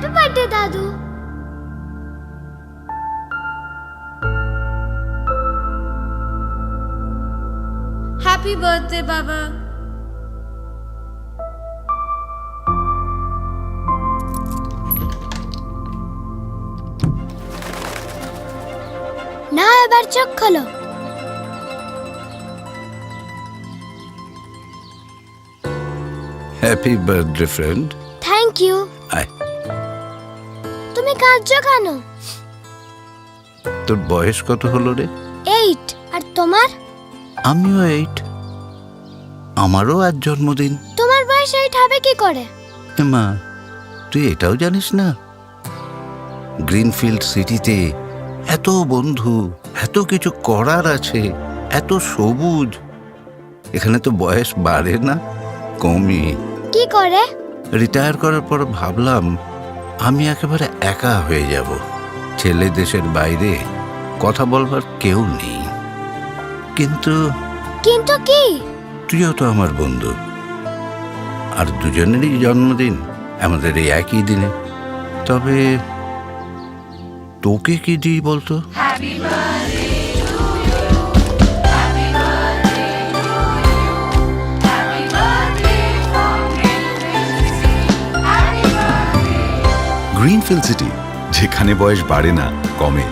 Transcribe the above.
Happy birthday দাদু। Happy birthday বাবা। না এবার চোখ খোলো। Happy birthday friend. Thank you. আয়, তুমি কাঁদছো কেন? তোর বয়স কত হলো রে? 8। আর তোমার? আমিও 8। আমারও আজ জন্মদিন। তোমার বয়স 8 হবে কি করে? মা, তুই এটাও জানিস না? গ্রিনফিল্ড সিটিতে এত বন্ধু, এত কিছু করার আছে, এত সবুজ। এখানে তো বয়স বাড়ে না, কমই। কি করে? রিটায়ার করার পর ভাবলাম আমি একেবারে একা হয়ে যাব। ছেলে দেশের বাইরে, কথা বলবার কেউ নেই। কিন্তু কিন্তু কি? তুইও তো আমার বন্ধু, আর দুজনেরই জন্মদিন আমাদের এই একই দিনে। তবে তোকে কি দিই বলতো? গ্রিনফিল্ড সিটি, যেখানে বয়স বাড়ে না, কমে।